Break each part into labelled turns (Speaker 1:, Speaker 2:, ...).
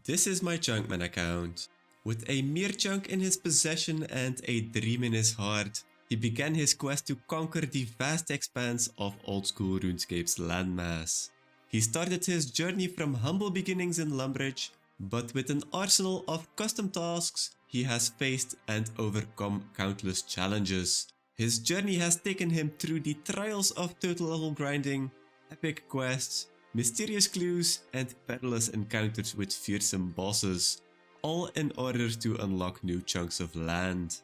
Speaker 1: This is my Chunkman account. With a mere chunk in his possession and a dream in his heart, he began his quest to conquer the vast expanse of old-school RuneScape's landmass. He started his journey from humble beginnings in Lumbridge, but with an arsenal of custom tasks, he has faced and overcome countless challenges. His journey has taken him through the trials of total level grinding, epic quests, mysterious clues, and perilous encounters with fearsome bosses, all in order to unlock new chunks of land.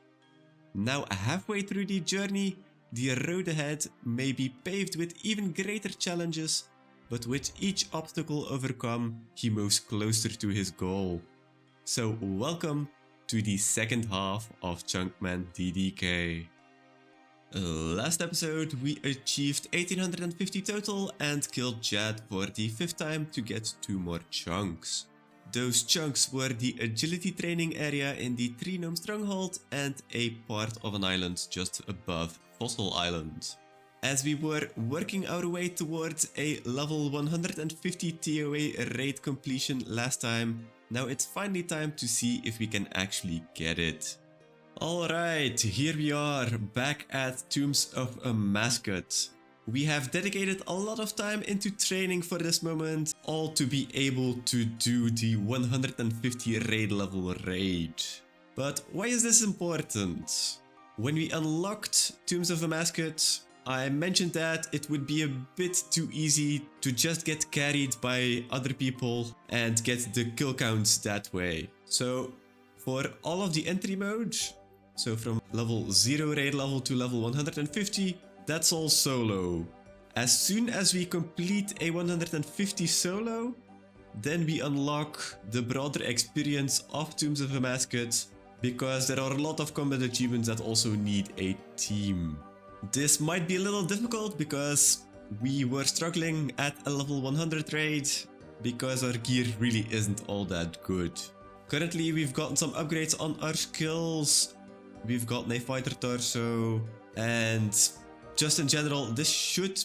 Speaker 1: Now halfway through the journey, the road ahead may be paved with even greater challenges, but with each obstacle overcome, he moves closer to his goal. So welcome to the second half of Chunkman DDK. Last episode we achieved 1850 total and killed Jad for the 5th time to get 2 more chunks. Those chunks were the agility training area in the Tree Gnome Stronghold and a part of an island just above Fossil Island. As we were working our way towards a level 150 TOA raid completion last time, now it's finally time to see if we can actually get it. Alright, here we are, back at Tombs of a Mascot. We have dedicated a lot of time into training for this moment, all to be able to do the 150 raid level raid. But why is this important? When we unlocked Tombs of a Mascot, I mentioned that it would be a bit too easy to just get carried by other people and get the kill counts that way. So for all of the entry modes, so from level 0 raid level to level 150, that's all solo. As soon as we complete a 150 solo, then we unlock the broader experience of Tombs of a Mascot, because there are a lot of combat achievements that also need a team. This might be a little difficult because we were struggling at a level 100 raid, because our gear really isn't all that good. Currently we've gotten some upgrades on our skills, we've gotten a fighter torso, and just in general, this should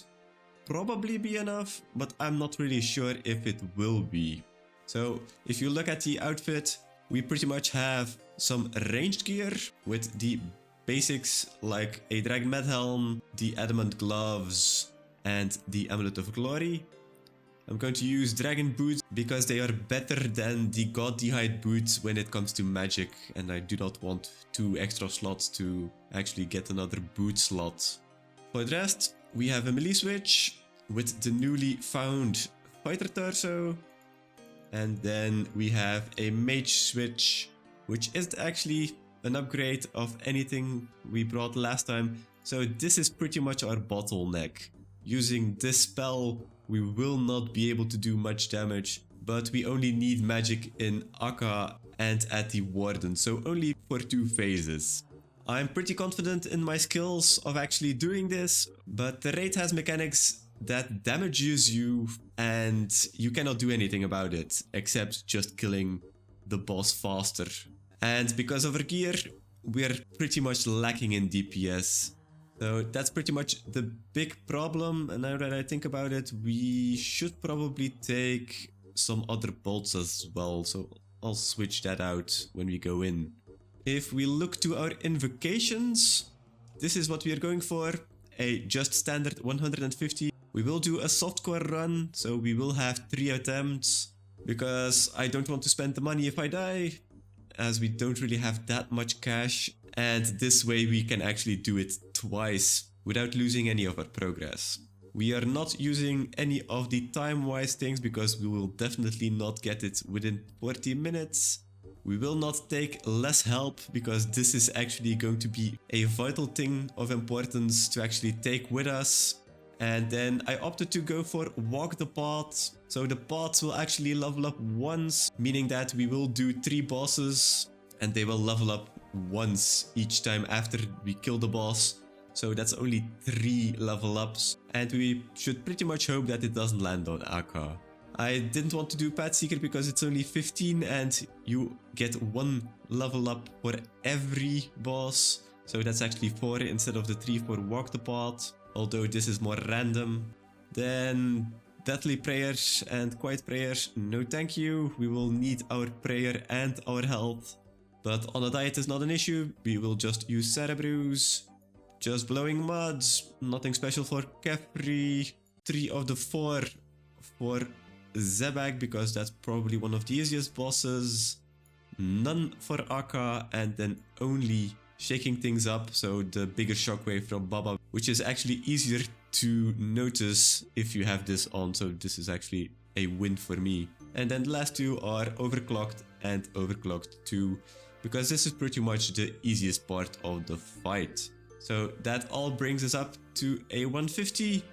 Speaker 1: probably be enough, but I'm not really sure if it will be. So if you look at the outfit, we pretty much have some ranged gear with the basics like a Dragon Med Helm, the Adamant Gloves, and the Amulet of Glory. I'm going to use Dragon Boots because they are better than the God D'hide boots when it comes to magic, and I do not want 2 extra slots to actually get another boot slot. For the rest, we have a melee switch with the newly found fighter torso, and then we have a mage switch, which is actually an upgrade of anything we brought last time. So this is pretty much our bottleneck. Using this spell, we will not be able to do much damage, but we only need magic in Akka and at the Warden, so only for 2 phases. I'm pretty confident in my skills of actually doing this, but the raid has mechanics that damages you and you cannot do anything about it except just killing the boss faster. And because of our gear, we're pretty much lacking in DPS. So that's pretty much the big problem, and now that I think about it, we should probably take some other bolts as well, so I'll switch that out when we go in. If we look to our invocations, this is what we are going for, a just standard 150. We will do a softcore run, so we will have 3 attempts, because I don't want to spend the money if I die, as we don't really have that much cash, and this way we can actually do it twice without losing any of our progress. We are not using any of the time-wise things because we will definitely not get it within 40 minutes. We will not take less help because this is actually going to be a vital thing of importance to actually take with us. And then I opted to go for Walk the Path. So the paths will actually level up once, meaning that we will do 3 bosses and they will level up once each time after we kill the boss. So that's only 3 level ups, and we should pretty much hope that it doesn't land on Akka. I didn't want to do Path Seeker because it's only 15 and you get 1 level up for every boss. So that's actually 4 instead of the 3 for Walk the Path, although this is more random. Then Deadly prayers and quiet prayers, no thank you. We will need our prayer and our health. But on a diet is not an issue. We will just use Cerebrus. Just blowing muds. Nothing special for Kefri. 3 of the 4 for Zebag because that's probably one of the easiest bosses. None for Akka, and then only shaking things up, so the bigger shockwave from Baba, which is actually easier to notice if you have this on, so this is actually a win for me. And then the last 2 are Overclocked and Overclocked 2, because this is pretty much the easiest part of the fight. So that all brings us up to a 150.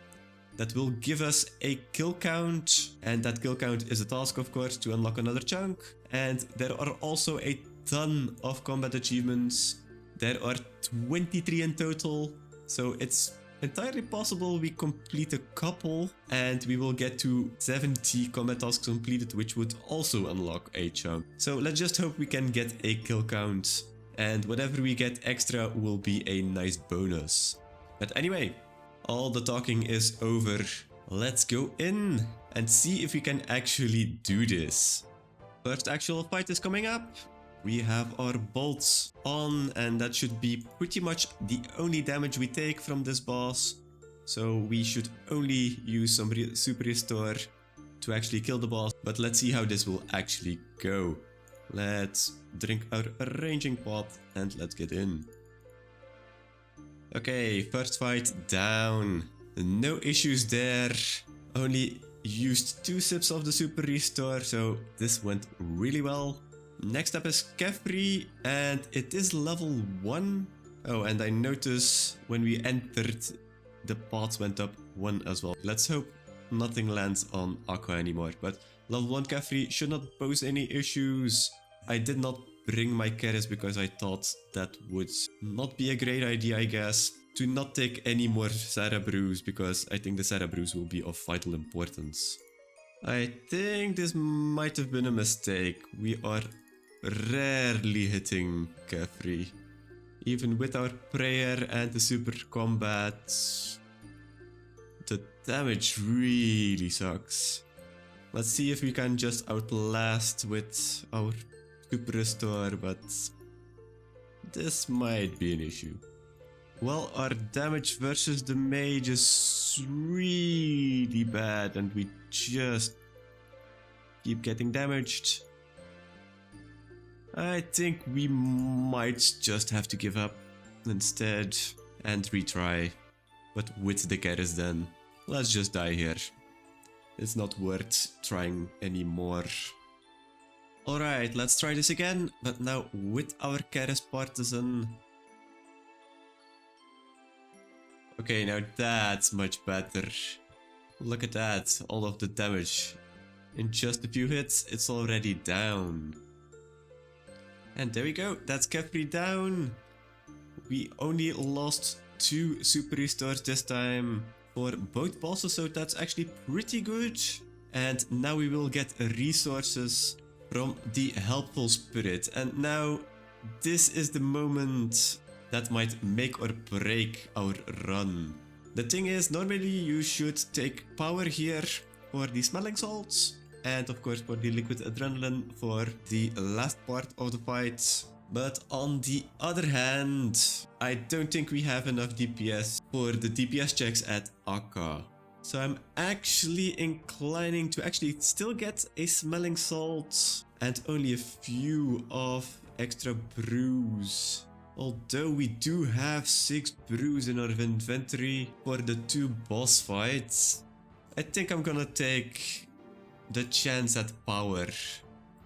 Speaker 1: That will give us a kill count, and that kill count is a task, of course, to unlock another chunk. And there are also a ton of combat achievements. There are 23 in total, so it's entirely possible we complete a couple and we will get to 70 combat tasks completed, which would also unlock a chunk. So let's just hope we can get a kill count, and whatever we get extra will be a nice bonus. But anyway, all the talking is over. Let's go in and see if we can actually do this. First actual fight is coming up. We have our bolts on, and that should be pretty much the only damage we take from this boss. So we should only use some super restore to actually kill the boss. But let's see how this will actually go. Let's drink our ranging pot and let's get in. Okay, first fight down. No issues there. Only used 2 sips of the super restore, so this went really well. Next up is Kefri, and it is level 1. Oh, and I notice when we entered, the pots went up 1 as well. Let's hope nothing lands on Aqua anymore, but level 1 Kefri should not pose any issues. I did not bring my Keres because I thought that would not be a great idea, I guess. To not take any more Cerebrus, because I think the Cerebrus will be of vital importance. I think this might have been a mistake. We are rarely hitting Kefri. Even with our prayer and the super combat, the damage really sucks. Let's see if we can just outlast with our super restore, but this might be an issue. Well, our damage versus the mage is really bad, and we just keep getting damaged. I think we might just have to give up instead and retry, but with the Keres then. Let's just die here. It's not worth trying anymore. Alright, let's try this again, but now with our Keres Partisan. Okay, now that's much better. Look at that, all of the damage. In just a few hits, it's already down. And there we go, that's Kefri down. We only lost 2 super restores this time for both bosses, so that's actually pretty good. And now we will get resources from the helpful spirit. And now this is the moment that might make or break our run. The thing is, normally you should take power here for the smelling salts, and of course for the liquid adrenaline for the last part of the fight. But on the other hand, I don't think we have enough DPS for the DPS checks at Akka. So I'm actually inclining to actually still get a smelling salt and only a few of extra brews. Although we do have 6 brews in our inventory for the 2 boss fights, I think I'm gonna take the chance at power.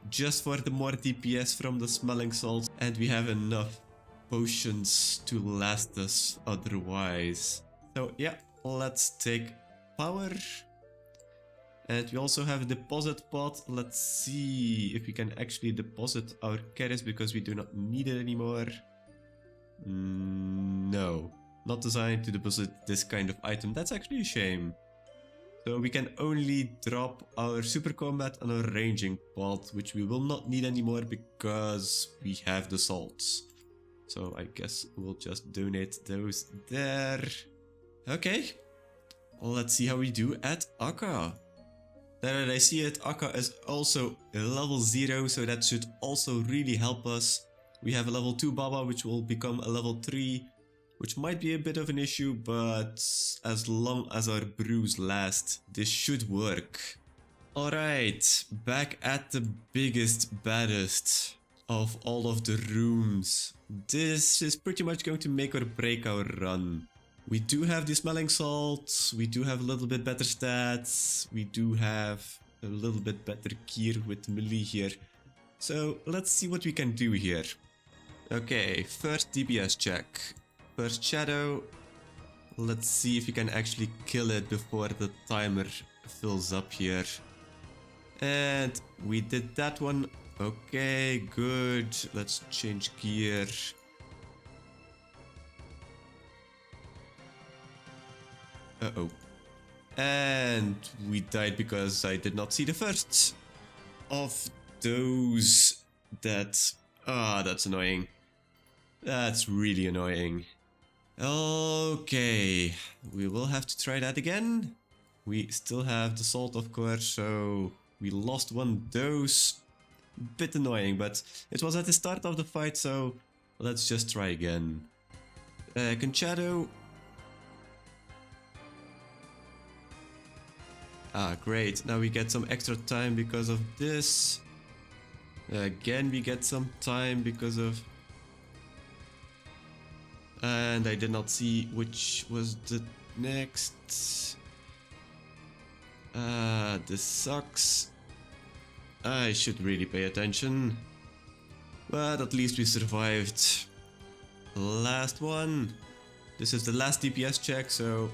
Speaker 1: Just for the more DPS from the smelling salts, and we have enough potions to last us otherwise. So yeah, let's take power. And we also have a deposit pot. Let's see if we can actually deposit our Keres because we do not need it anymore. No, not designed to deposit this kind of item. That's actually a shame. So we can only drop our super combat on our ranging pot, which we will not need anymore because we have the salts. So I guess we'll just donate those there. Okay, let's see how we do at Akka. There I see it, Akka is also a level 0, so that should also really help us. We have a level 2 Baba, which will become a level 3, which might be a bit of an issue, but as long as our brews last, this should work. Alright, back at the biggest, baddest of all of the rooms. This is pretty much going to make or break our run. We do have the smelling salt, we do have a little bit better stats, we do have a little bit better gear with melee here. So let's see what we can do here. Okay, first DPS check. First shadow. Let's see if we can actually kill it before the timer fills up here. And we did that one. Okay, good. Let's change gear. Uh-oh. And we died because I did not see the first of those that... that's annoying. That's really annoying. Okay, we will have to try that again. We still have the salt, of course, so we lost one dose. Bit annoying, but it was at the start of the fight, so let's just try again. Conchado. Ah, great. Now we get some extra time because of this. Again, we get some time because of... And I did not see which was the next. This sucks. I should really pay attention. But at least we survived. Last one. This is the last DPS check, so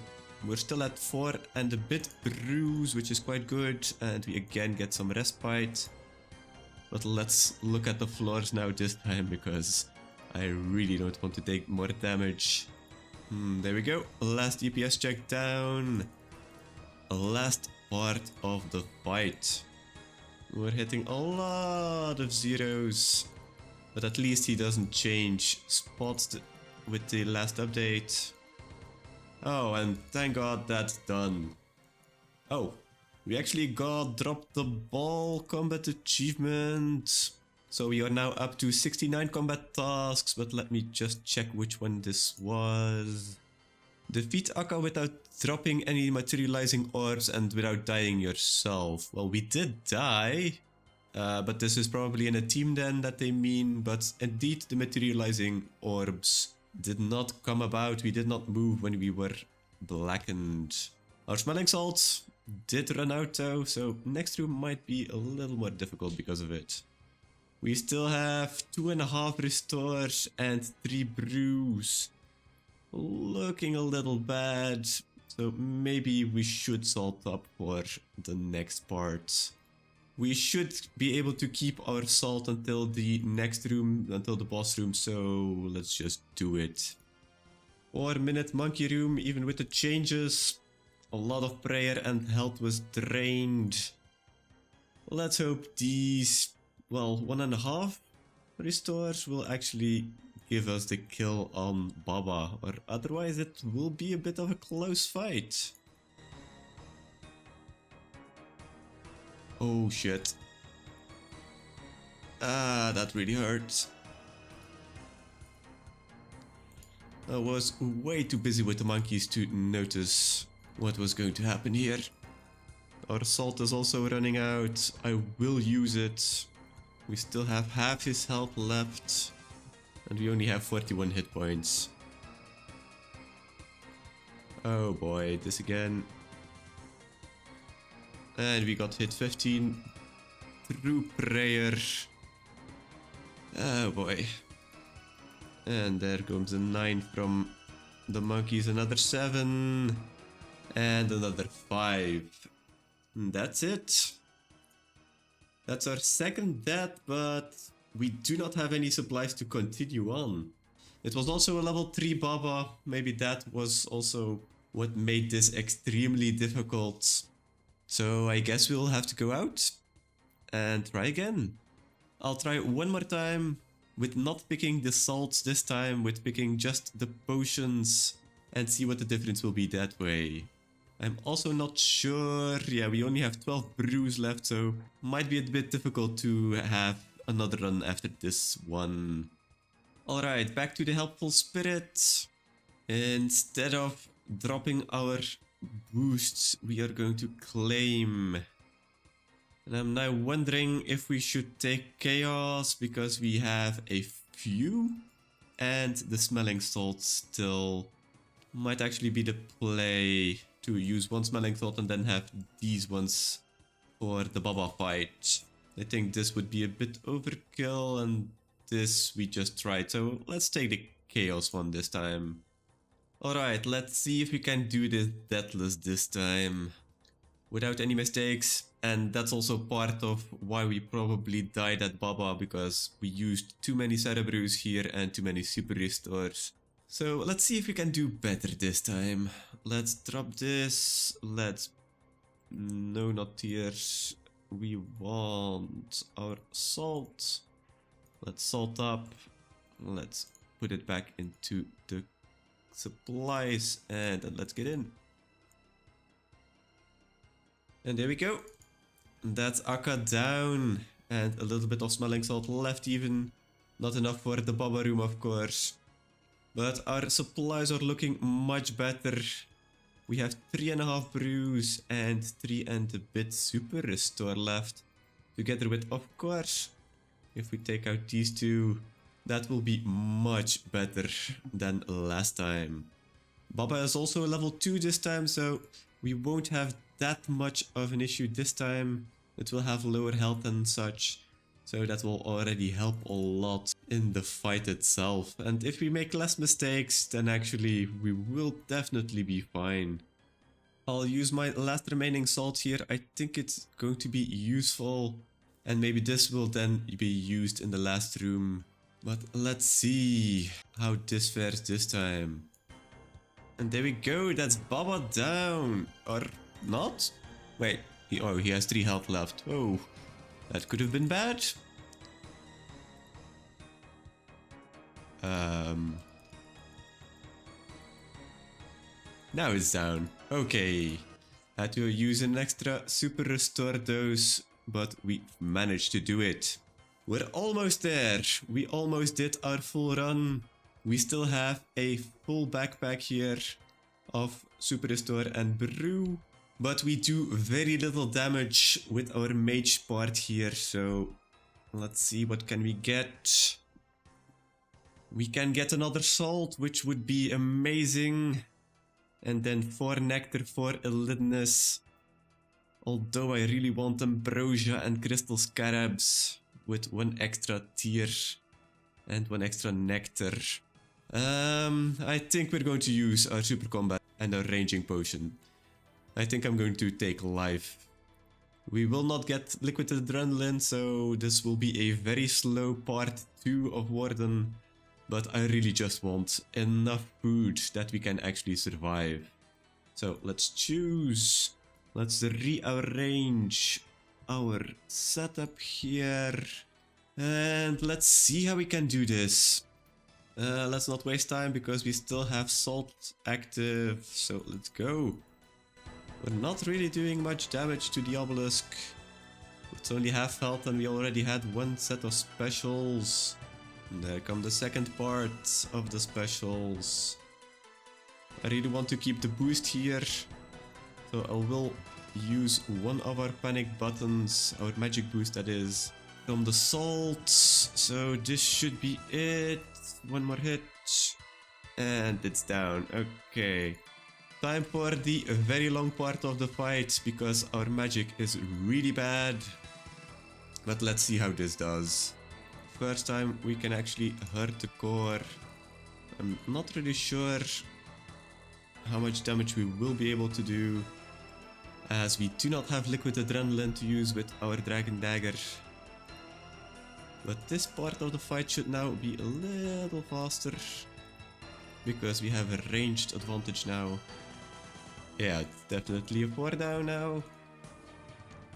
Speaker 1: we're still at 4 and a bit brews, which is quite good. And we again get some respite. But let's look at the floors now this time, because I really don't want to take more damage. There we go. Last DPS check down. Last part of the fight. We're hitting a lot of zeros. But at least he doesn't change spots with the last update. Oh, and thank God that's done. Oh, we actually got dropped the ball combat achievement. So we are now up to 69 combat tasks, but let me just check which one this was. Defeat Akka without dropping any materializing orbs and without dying yourself. Well, we did die, but this is probably in a team then that they mean, but indeed the materializing orbs did not come about. We did not move when we were blackened. Our smelling salts did run out though, so next room might be a little more difficult because of it. We still have 2.5 restores and 3 brews. Looking a little bad, so maybe we should salt up for the next part. We should be able to keep our salt until the next room, until the boss room, so let's just do it. 4-minute monkey room, even with the changes. A lot of prayer and health was drained. Let's hope these, well, 1.5 restores will actually give us the kill on Baba, or otherwise it will be a bit of a close fight. Oh shit. That really hurts. I was way too busy with the monkeys to notice what was going to happen here. Our salt is also running out. I will use it. We still have half his health left. And we only have 41 hit points. Oh boy, this again. And we got hit 15 through prayer. Oh boy. And there comes a 9 from the monkeys, another 7. And another 5. And that's it. That's our second death, but we do not have any supplies to continue on. It was also a level 3 Baba. Maybe that was also what made this extremely difficult. So I guess we'll have to go out and try again. I'll try one more time with not picking the salts this time, with picking just the potions, and see what the difference will be that way. I'm also not sure. Yeah, we only have 12 brews left, so might be a bit difficult to have another run after this one. Alright, back to the helpful spirit. Instead of dropping our boosts, we are going to claim. And I'm now wondering if we should take chaos because we have a few. And the smelling salt still might actually be the play to use one smelling salt and then have these ones for the Baba fight. I think this would be a bit overkill and this we just tried, so let's take the chaos one this time. Alright, let's see if we can do this deathless this time without any mistakes. And that's also part of why we probably died at Baba, because we used too many Cerebrus here and too many Super Restores. So let's see if we can do better this time. Let's drop this. Let's... No, not tears. We want our salt. Let's salt up. Let's put it back into the supplies and then let's get in. And there we go. That's Akka down. And a little bit of smelling salt left even. Not enough for the Baba room, of course. But our supplies are looking much better. We have 3.5 brews and 3 and a bit super restore left. Together with, of course, if we take out these two, that will be much better than last time. Baba is also level 2 this time, so we won't have that much of an issue this time. It will have lower health and such, so that will already help a lot in the fight itself. And if we make less mistakes, then actually we will definitely be fine. I'll use my last remaining salt here. I think it's going to be useful. And maybe this will then be used in the last room. But let's see how this fares this time. And there we go, that's Baba down. Or not? Wait, he has 3 health left. Oh, that could have been bad. Now it's down. Okay. Had to use an extra super restore dose, but we managed to do it. We're almost there. We almost did our full run. We still have a full backpack here of super restore and brew. But we do very little damage with our mage part here, so let's see, what can we get? We can get another salt, which would be amazing. And then 4 nectar for eliteness. Although I really want ambrosia and crystal scarabs with 1 extra tier and 1 extra nectar. I think we're going to use our super combat and our ranging potion. I think I'm going to take life. We will not get liquid adrenaline, so this will be a very slow part 2 of Warden. But I really just want enough food that we can actually survive. So let's choose. Let's rearrange our setup here. And let's see how we can do this. Let's not waste time because we still have salt active. So let's go. We're not really doing much damage to the obelisk. It's only half health and we already had 1 set of specials. And there come the second part of the specials. I really want to keep the boost here. So I will use one of our panic buttons, our magic boost that is, from the salts. So this should be it. 1 more hit. And it's down. Okay. Time for the very long part of the fight because our magic is really bad. But let's see how this does. First time we can actually hurt the core. I'm not really sure how much damage we will be able to do, as we do not have liquid adrenaline to use with our dragon dagger. But this part of the fight should now be a little faster because we have a ranged advantage now. Yeah, it's definitely a 4 down now.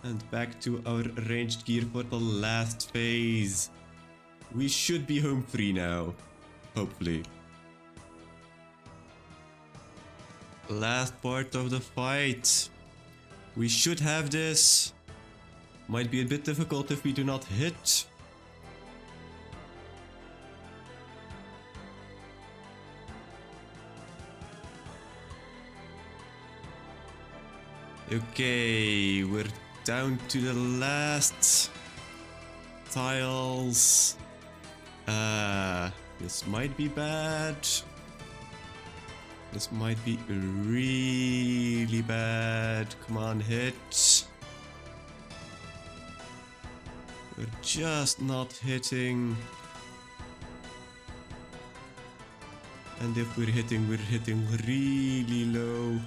Speaker 1: And back to our ranged gear for the last phase. We should be home free now, hopefully. Last part of the fight. We should have this. Might be a bit difficult if we do not hit. Okay, we're down to the last tiles. This might be bad. This might be really bad. Come on, hit. We're just not hitting. And if we're hitting really low.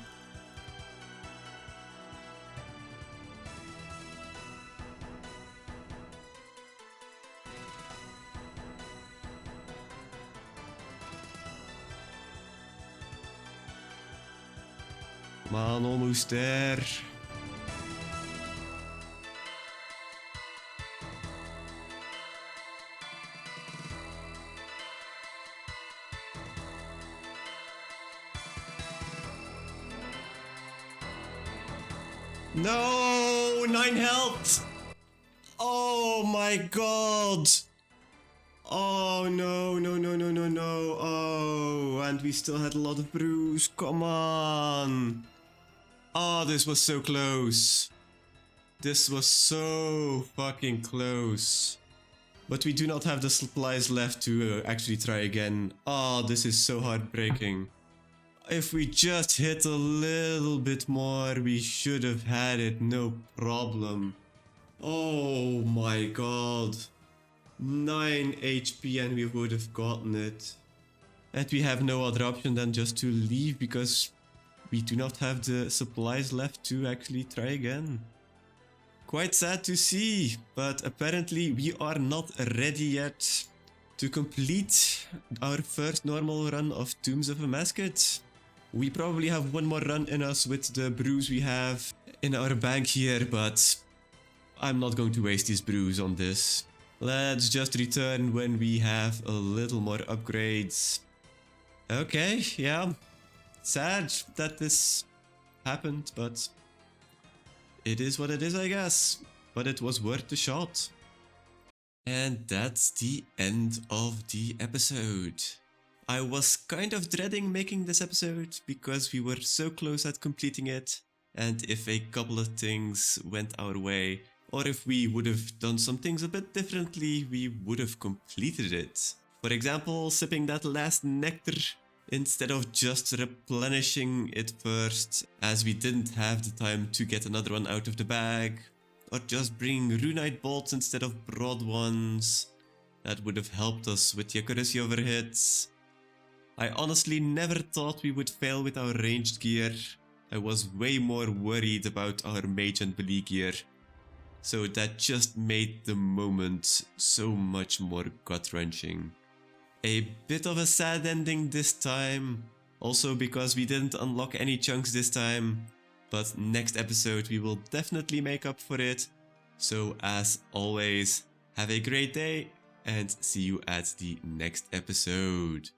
Speaker 1: Come on, almost there. No, 9 health. Oh my god. Oh no, no, no, no, no, no. Oh, and we still had a lot of brews. Come on. Oh, this was so close. This was so fucking close. But we do not have the supplies left to actually try again. Oh, this is so heartbreaking. If we just hit a little bit more, we should have had it, no problem. Oh my god. 9 HP and we would have gotten it. And we have no other option than just to leave because we do not have the supplies left to actually try again. Quite sad to see, but apparently we are not ready yet to complete our first normal run of Tombs of a Mascot. We probably have one more run in us with the brews we have in our bank here, but I'm not going to waste these brews on this. Let's just return when we have a little more upgrades. Okay, yeah. Sad that this happened, but it is what it is, I guess. But it was worth the shot. And that's the end of the episode. I was kind of dreading making this episode because we were so close at completing it. And if a couple of things went our way, or if we would have done some things a bit differently, we would have completed it. For example, sipping that last nectar instead of just replenishing it first, as we didn't have the time to get another one out of the bag. Or just bringing runite bolts instead of broad ones. That would have helped us with the accuracy over hits. I honestly never thought we would fail with our ranged gear. I was way more worried about our mage and melee gear. So that just made the moment so much more gut-wrenching. A bit of a sad ending this time. Also because we didn't unlock any chunks this time. But next episode we will definitely make up for it. So as always, have a great day and see you at the next episode.